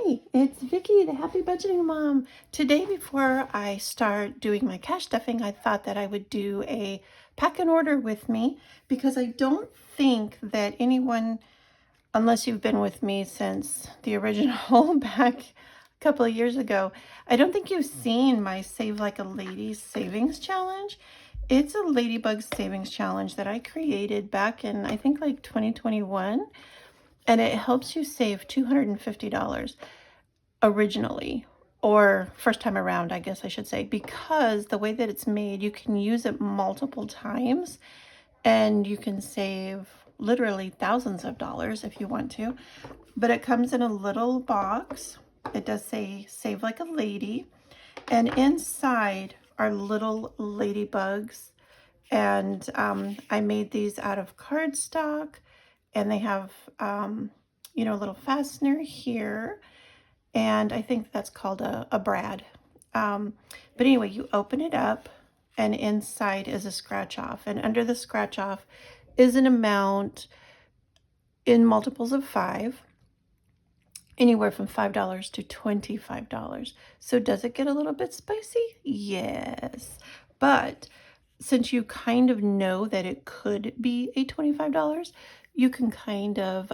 Hi, it's Vicky, the Happy Budgeting Mom. Today, before I start doing my cash stuffing, I thought that I would do a pack and order with me because I don't think that anyone, unless you've been with me since the original back a couple of years ago, I don't think you've seen my Save Like a Lady Savings Challenge. It's a Ladybug Savings Challenge that I created back in, I think, like 2021. And it helps you save $250 originally, or first time around, I guess I should say, because the way that it's made, you can use it multiple times and you can save literally thousands of dollars if you want to. But it comes in a little box. It does say Save Like a Lady, and inside are little ladybugs. And I made these out of cardstock, and they have you know, a little fastener here, and I think that's called a brad. But anyway, you open it up, and inside is a scratch off, and under the scratch off is an amount in multiples of 5, anywhere from $5 to $25. So does it get a little bit spicy? Yes. But since you kind of know that it could be a $25, you can kind of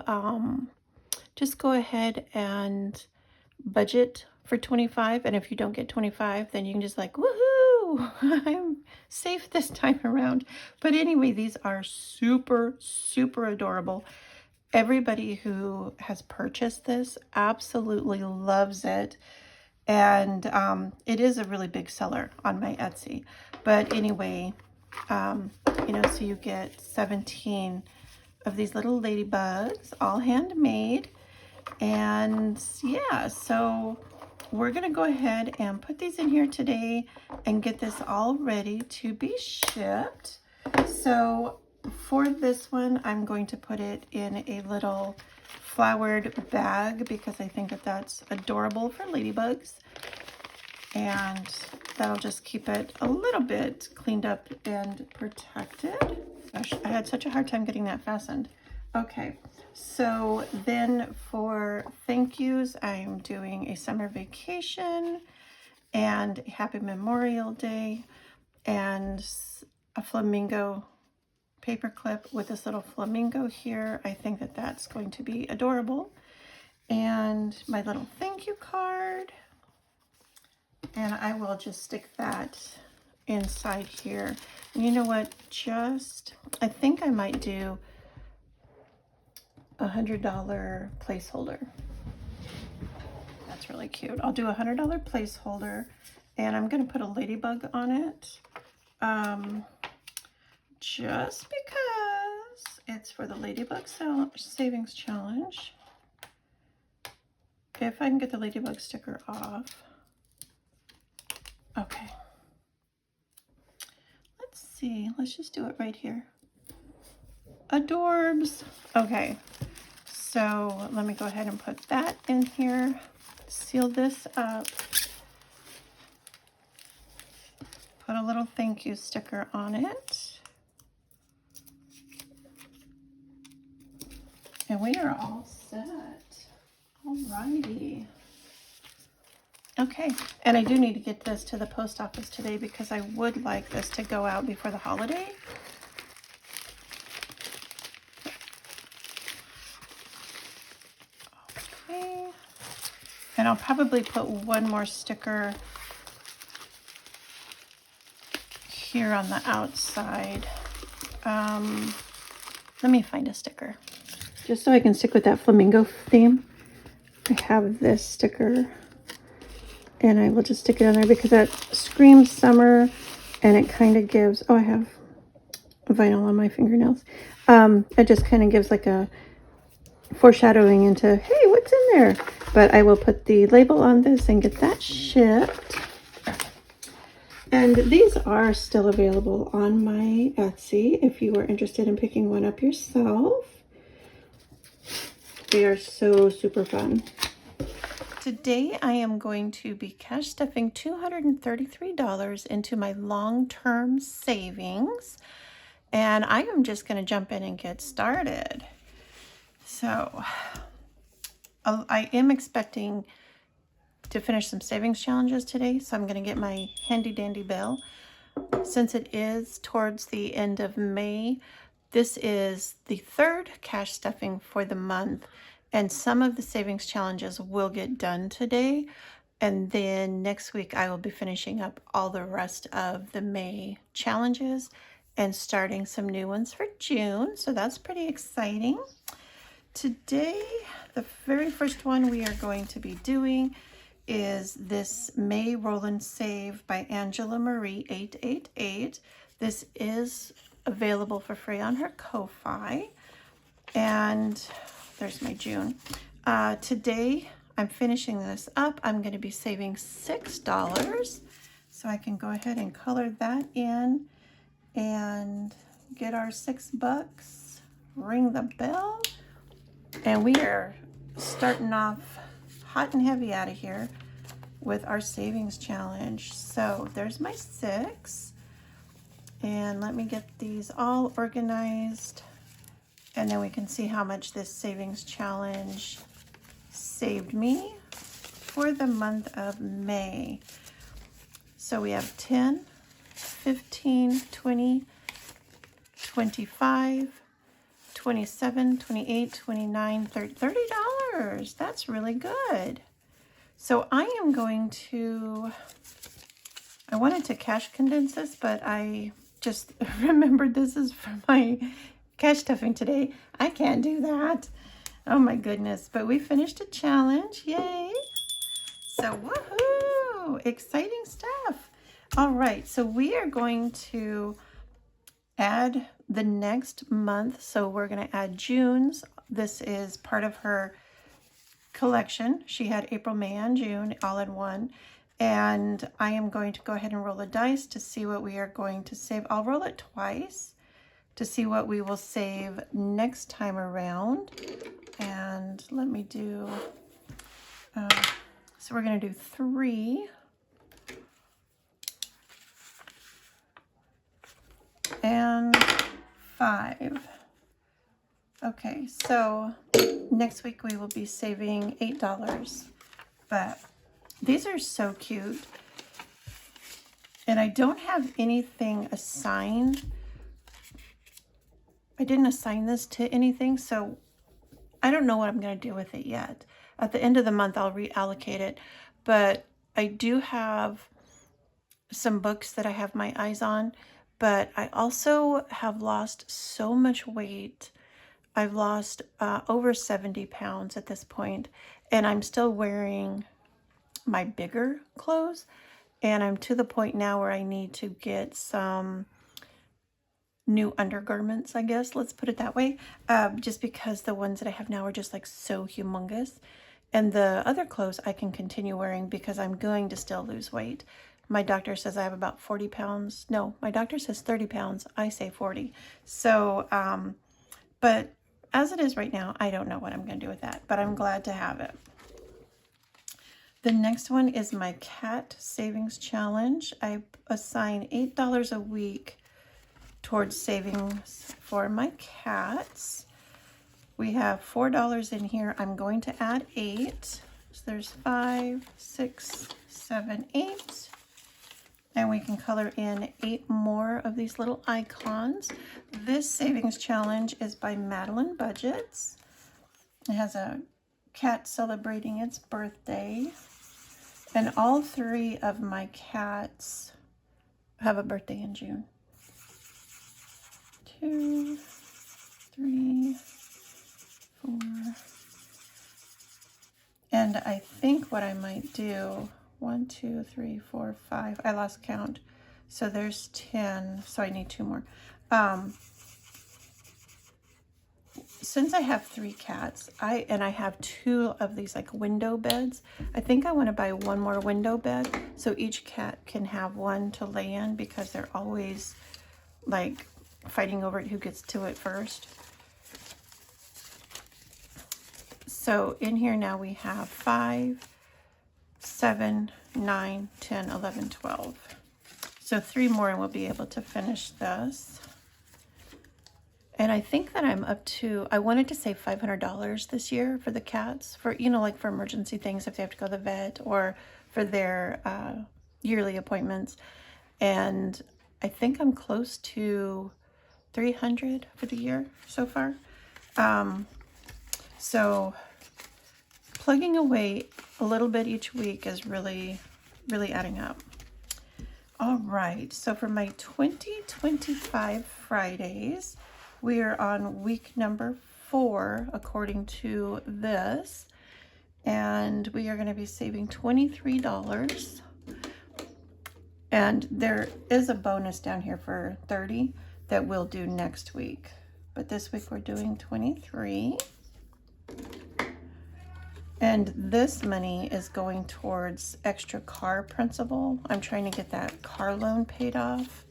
just go ahead and budget for 25. And if you don't get 25, then you can just like, woohoo, I'm safe this time around. But anyway, these are super, super adorable. Everybody who has purchased this absolutely loves it. And it is a really big seller on my Etsy. But anyway, you know, so you get 17 of these little ladybugs, all handmade. And yeah, so we're gonna go ahead and put these in here today and get this all ready to be shipped. So for this one, I'm going to put it in a little flowered bag because I think that that's adorable for ladybugs, and that'll just keep it a little bit cleaned up and protected. Gosh, I had such a hard time getting that fastened. Okay, so then for thank yous, I'm doing a summer vacation and Happy Memorial Day and a flamingo paper clip with this little flamingo here. I think that that's going to be adorable. And my little thank you card. And I will just stick that inside here. And you know what? I think I might do $100 placeholder. That's really cute. I'll do $100 placeholder, and I'm going to put a ladybug on it. Just because it's for the Ladybug Savings Challenge. If I can get the ladybug sticker off. Okay. Let's see. Let's just do it right here. Adorbs. Okay. So let me go ahead and put that in here. Seal this up. Put a little thank you sticker on it. And we are all set. Alrighty. Okay, and I do need to get this to the post office today because I would like this to go out before the holiday. Okay, and I'll probably put one more sticker here on the outside. Let me find a sticker. Just so I can stick with that flamingo theme, I have this sticker. And I will just stick it on there because that screams summer, and it kind of gives, oh, I have vinyl on my fingernails. It just kind of gives like a foreshadowing into, hey, what's in there? But I will put the label on this and get that shipped. And these are still available on my Etsy if you are interested in picking one up yourself. They are so super fun. Today I am going to be cash stuffing $233 into my long-term savings, and I am just going to jump in and get started. So I am expecting to finish some savings challenges today, so I'm going to get my handy dandy bill. Since it is towards the end of May, this is the third cash stuffing for the month, and some of the savings challenges will get done today. And then next week, I will be finishing up all the rest of the May challenges and starting some new ones for June. So that's pretty exciting. Today, the very first one we are going to be doing is this May Roll and Save by Angela Marie 888. This is available for free on her Ko-Fi. And there's my June. Today, I'm finishing this up. I'm going to be saving $6. So I can go ahead and color that in and get our $6. Ring the bell. And we are starting off hot and heavy out of here with our savings challenge. So there's my 6. And let me get these all organized. And then we can see how much this savings challenge saved me for the month of May. So we have 10, 15, 20, 25, 27, 28, 29, $30. That's really good. So I am going to, I wanted to cash condense this, but I just remembered this is for my cash stuffing today. I can't do that. Oh my goodness. But we finished a challenge. Yay. So woohoo. Exciting stuff. All right. So we are going to add the next month. So we're going to add June's. This is part of her collection. She had April, May, and June all in one. And I am going to go ahead and roll a dice to see what we are going to save. I'll roll it twice to see what we will save next time around. And let me do, so we're going to do 3. And 5. Okay, so next week we will be saving $8. But these are so cute. And I don't have anything assigned. I didn't assign this to anything, so I don't know what I'm going to do with it yet. At the end of the month, I'll reallocate it. But I do have some books that I have my eyes on. But I also have lost so much weight. I've lost over 70 pounds at this point, and I'm still wearing my bigger clothes. And I'm to the point now where I need to get some new undergarments, I guess. Let's put it that way. Just because the ones that I have now are just like so humongous. And the other clothes I can continue wearing because I'm going to still lose weight. My doctor says I have about 40 pounds. No, my doctor says 30 pounds. I say 40. So, but as it is right now, I don't know what I'm going to do with that, but I'm glad to have it. The next one is my cat savings challenge. I assign $8 a week towards savings for my cats. We have $4 in here. I'm going to add 8. So there's 5, 6, 7, 8. And we can color in 8 more of these little icons. This savings challenge is by Madeline Budgets. It has a cat celebrating its birthday. And all 3 of my cats have a birthday in June. 2, 3, 4. And I think what I might do, 1, 2, 3, 4, 5. I lost count. So there's 10. So I need 2 more. Since I have 3 cats, I have 2 of these like window beds. I think I want to buy 1 more window bed so each cat can have one to lay in because they're always like fighting over it who gets to it first. So in here now we have 5, 7, 9, 10, 11, 12. So 3 more and we'll be able to finish this. And I think that I'm up to, I wanted to save $500 this year for the cats, for, you know, like for emergency things if they have to go to the vet, or for their yearly appointments. And I think I'm close to 300 for the year so far. So plugging away a little bit each week is really, really adding up. All right, so for my 2025 Fridays, we are on week number 4 according to this, and we are going to be saving $23. And there is a bonus down here for 30 that we'll do next week, but this week we're doing 23. And this money is going towards extra car principal. I'm trying to get that car loan paid off.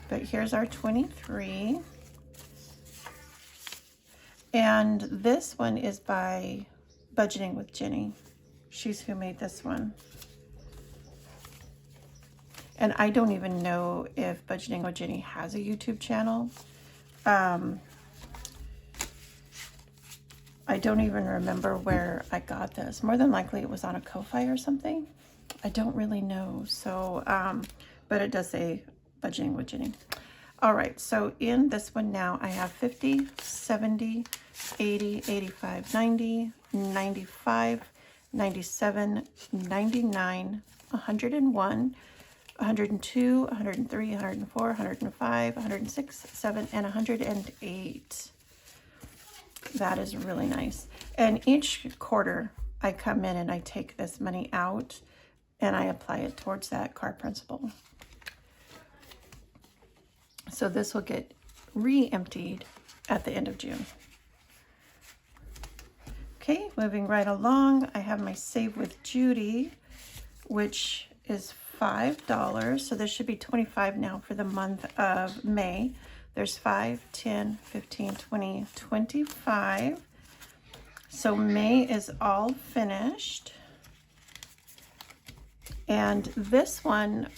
But here's our 23. And this one is by Budgeting with Jenny. She's who made this one. And I don't even know if Budgeting with Jenny has a YouTube channel. I don't even remember where I got this. More than likely it was on a Ko-Fi or something. I don't really know. So, but it does say Budgeting with Jenny. All right, so in this one now, I have 50, 70, 80, 85, 90, 95, 97, 99, 101, 102, 103, 104, 105, 106, 7, and 108. That is really nice. And each quarter I come in and I take this money out and I apply it towards that car principal. So this will get re-emptied at the end of June. Okay, moving right along, I have my Save with Judy, which is $5. So this should be $25 now for the month of May. There's 5, 10, 15, 20, 25. So May is all finished. And this one,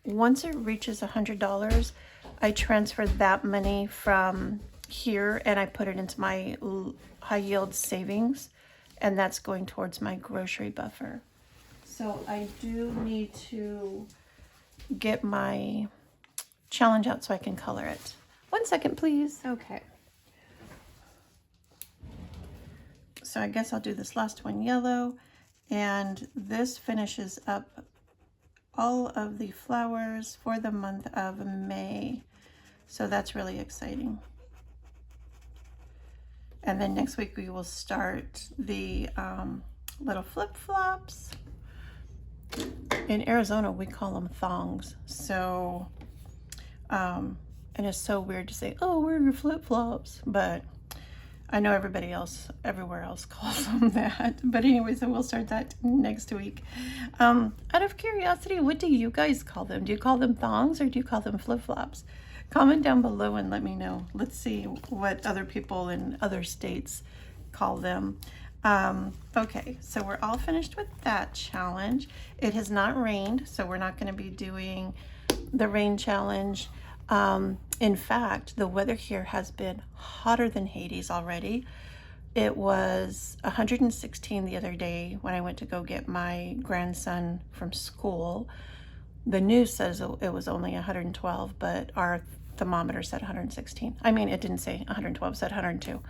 once it reaches $100, I transfer that money from here and I put it into my high yield savings, and that's going towards my grocery buffer. So I do need to get my challenge out so I can color it. 1 second, please. Okay. So I guess I'll do this last one yellow, and this finishes up all of the flowers for the month of May. So that's really exciting. And then next week we will start the little flip-flops. In Arizona, we call them thongs. So, and it's so weird to say, oh, wear your flip-flops, but I know everybody else, everywhere else calls them that. But anyway, so we'll start that next week. Out of curiosity, what do you guys call them? Do you call them thongs or do you call them flip-flops? Comment down below and let me know. Let's see what other people in other states call them. Okay, so we're all finished with that challenge. It has not rained, so we're not going to be doing the rain challenge. In fact, the weather here has been hotter than Hades already. It was 116 the other day when I went to go get my grandson from school. The news says it was only 112, but our thermometer said 116. I mean, it didn't say 112, it said 102.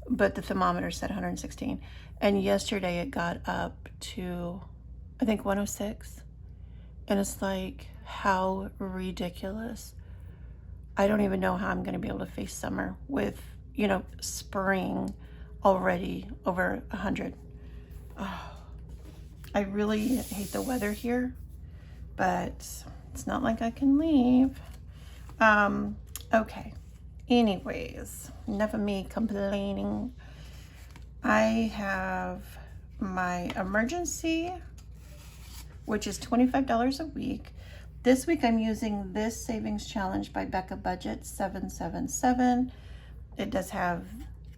But the thermometer said 116. And yesterday it got up to, I think, 106. And it's like, how ridiculous. I don't even know how I'm going to be able to face summer with, you know, spring already over 100. Oh, I really hate the weather here, but it's not like I can leave. Okay. Anyways, enough of me complaining. I have my emergency, which is $25 a week. This week I'm using this savings challenge by Becca Budget 777. It does have,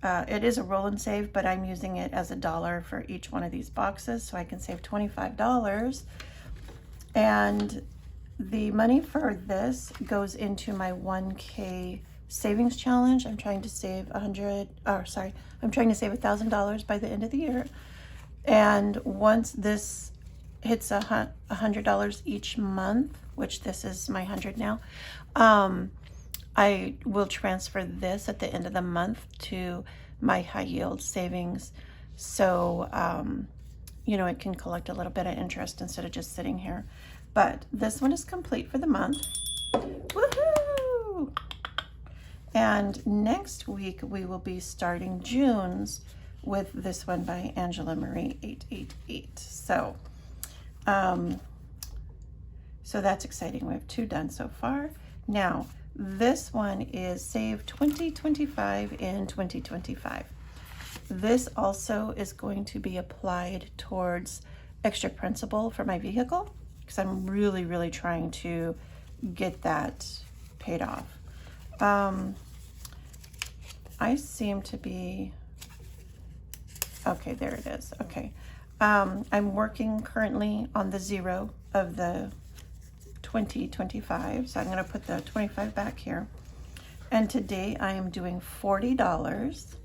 it is a roll and save, but I'm using it as $1 for each one of these boxes, so I can save $25. And the money for this goes into my 1K savings challenge. I'm trying to save I'm trying to save $1,000 by the end of the year. And once this hits $100 each month, which this is my 100 now, I will transfer this at the end of the month to my high yield savings. So, you know, it can collect a little bit of interest instead of just sitting here. But this one is complete for the month. Woohoo! And next week we will be starting June's with this one by Angela Marie 888. So, so that's exciting. We have 2 done so far. Now, this one is Save 2025 in 2025. This also is going to be applied towards extra principal for my vehicle because I'm really, really trying to get that paid off. I seem to be, okay, there it is. Okay. I'm working currently on the 0 of the 2025. So I'm going to put the 25 back here. And today I am doing $40.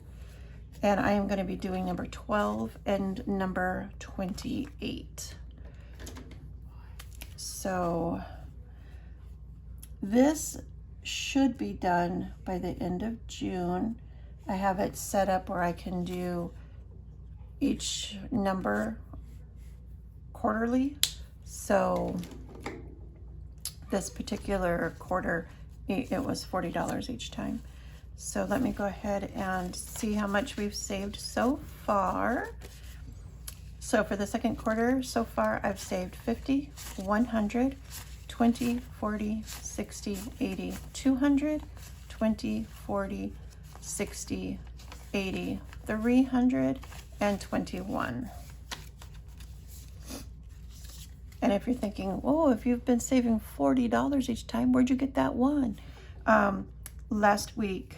And I am going to be doing number 12 and number 28. So this should be done by the end of June. I have it set up where I can do each number quarterly. So this particular quarter, it was $40 each time. So let me go ahead and see how much we've saved so far. So for the second quarter, so far I've saved 50, 100, 20, 40, 60, 80, 200, 20, 40, 60, 80, 300, and 21. And if you're thinking, oh, if you've been saving $40 each time, where'd you get that one? Last week,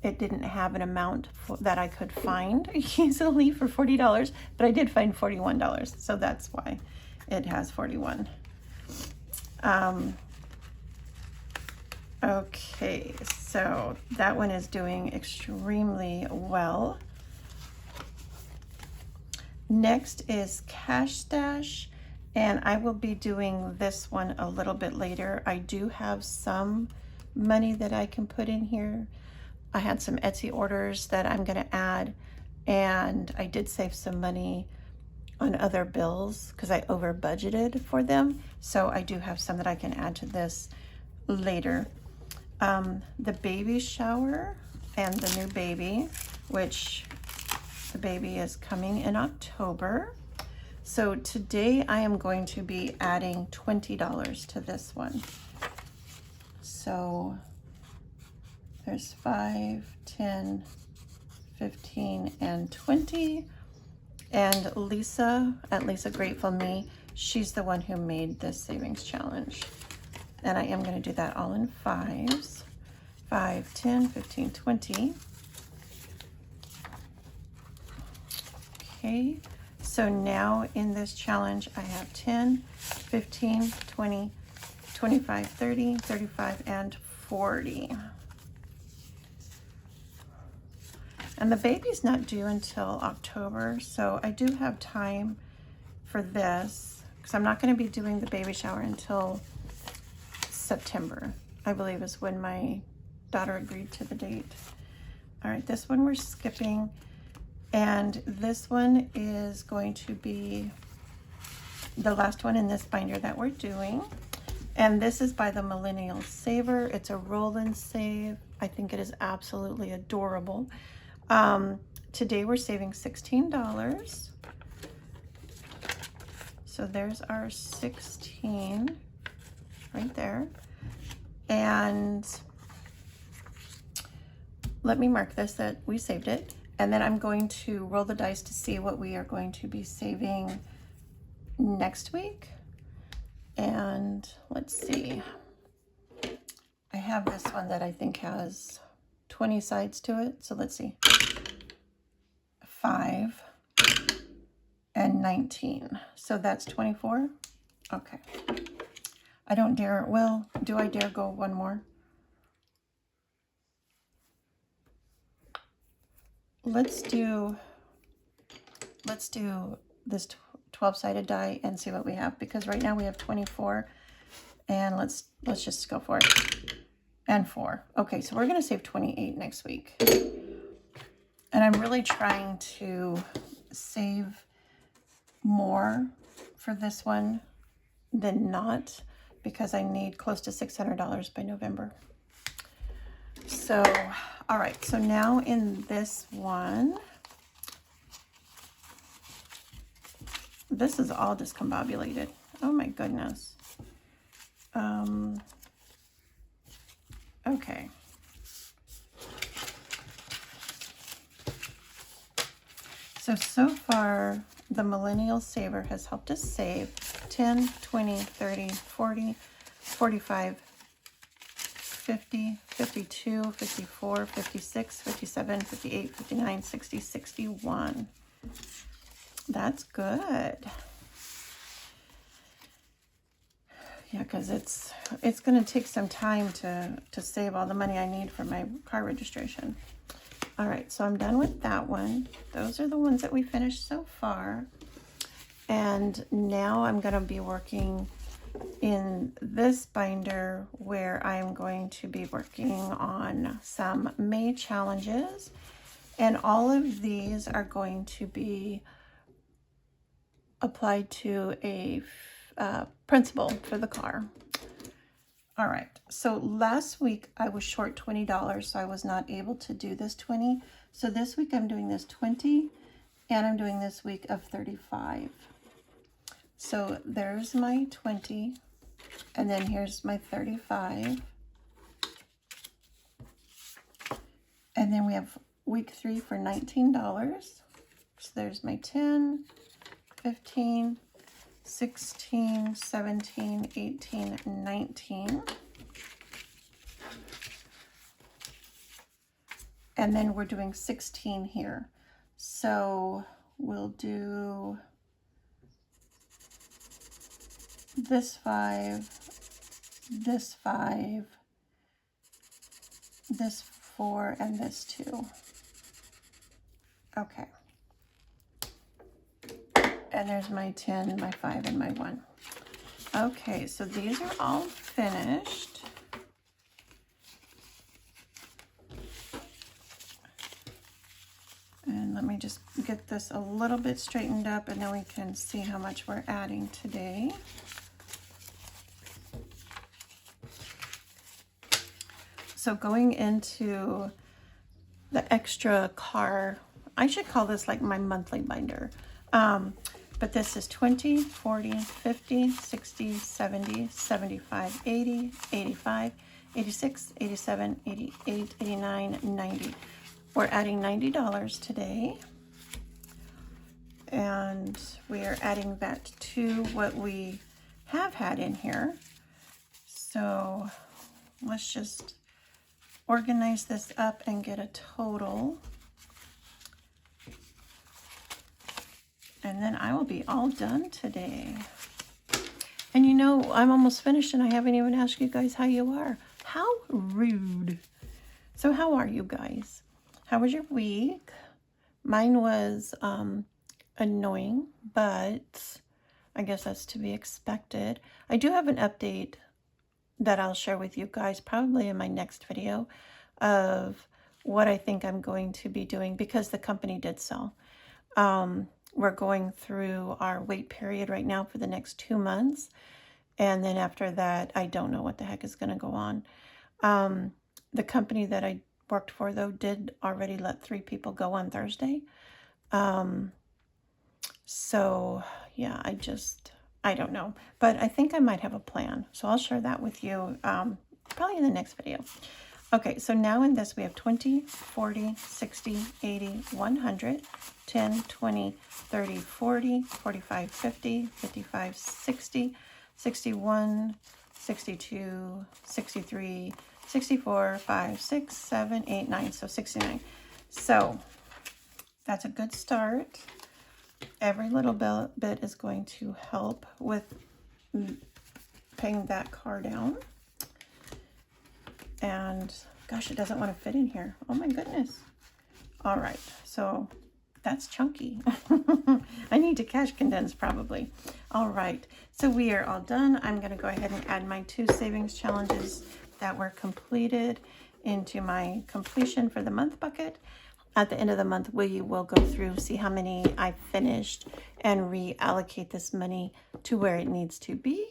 it didn't have an amount that I could find easily for $40, but I did find $41, so that's why it has 41. Okay, so that one is doing extremely well. Next is Cash Stash, and I will be doing this one a little bit later. I do have some money that I can put in here. I had some Etsy orders that I'm going to add, and I did save some money on other bills because I over budgeted for them. So I do have some that I can add to this later. The baby shower and the new baby, which the baby is coming in October. So today I am going to be adding $20 to this one. So there's 5, 10, 15, and 20. And Lisa, at Lisa Grateful Me, she's the one who made this savings challenge. And I am going to do that all in 5s. 5, 10, 15, 20. Okay, so now in this challenge, I have 10, 15, 20, 25, 30, 35, and 40. And the baby's not due until October, so I do have time for this because I'm not going to be doing the baby shower until September, I believe is when my daughter agreed to the date. All right, this one we're skipping, and this one is going to be the last one in this binder that we're doing. And this is by the Millennial Saver. It's a roll and save. I think it is absolutely adorable. Today we're saving $16. So there's our 16 right there. And let me mark this that we saved it. And then I'm going to roll the dice to see what we are going to be saving next week. And let's see. I have this one that I think has 20 sides to it. So let's see. 5 and 19. So that's 24. Okay. I don't dare, well, do I dare go one more? let's do this 12-sided die and see what we have, because right now we have 24, and let's just go for it. And 4. Okay, so we're going to save 28 next week. And I'm really trying to save more for this one than not, because I need close to $600 by November. So, all right, so now in this one, this is all discombobulated. Oh my goodness. Okay. So far, the Millennial Saver has helped us save 10, 20, 30, 40, 45, 50, 52, 54, 56, 57, 58, 59, 60, 61. That's good. Yeah, because it's going to take some time to save all the money I need for my car registration. All right, so I'm done with that one. Those are the ones that we finished so far. And now I'm going to be working in this binder where I'm going to be working on some May challenges. And all of these are going to be applied to a principal for the car. All right, so last week I was short $20, so I was not able to do this 20. So this week I'm doing this 20, and I'm doing this week of 35. So there's my 20, and then here's my 35. And then we have week 3 for $19. So there's my 10, 15, 16, 17, 18, 19. And then we're doing 16 here. So we'll do this 5, this 5, this 4, and this 2. Okay. And there's my 10, my 5, and my 1. Okay, so these are all finished. And let me just get this a little bit straightened up, and then we can see how much we're adding today. So going into the extra car, I should call this like my monthly binder. But this is 20, 40, 50, 60, 70, 75, 80, 85, 86, 87, 88, 89, 90. We're adding $90 today. And we are adding that to what we have had in here. So let's just organize this up and get a total. And then I will be all done today. And you know, I'm almost finished and I haven't even asked you guys how you are. How rude. So how are you guys? How was your week? Mine was annoying, but I guess that's to be expected. I do have an update that I'll share with you guys probably in my next video of what I think I'm going to be doing, because the company did sell. We're going through our wait period right now for the next 2 months. And then after that, I don't know what the heck is going to go on. The company that I worked for, though, did already let 3 people go on Thursday. So, yeah, I don't know. But I think I might have a plan. So I'll share that with you probably in the next video. Okay, so now in this we have 20, 40, 60, 80, 100, 10, 20, 30, 40, 45, 50, 55, 60, 61, 62, 63, 64, 5, 6, 7, 8, 9, so 69. So that's a good start. Every little bit is going to help with paying that car down. And gosh, it doesn't want to fit in here. Oh my goodness. All right, so that's chunky. I need to cash condense probably. All right, so we are all done. I'm going to go ahead and add my 2 savings challenges that were completed into my completion for the month bucket. At the end of the month, we will go through, see how many I finished, and reallocate this money to where it needs to be.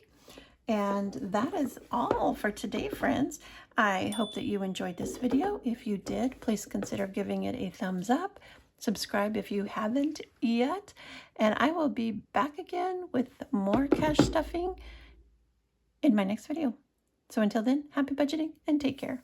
And that is all for today, friends. I hope that you enjoyed this video. If you did, please consider giving it a thumbs up. Subscribe if you haven't yet. And I will be back again with more cash stuffing in my next video. So until then, happy budgeting and take care.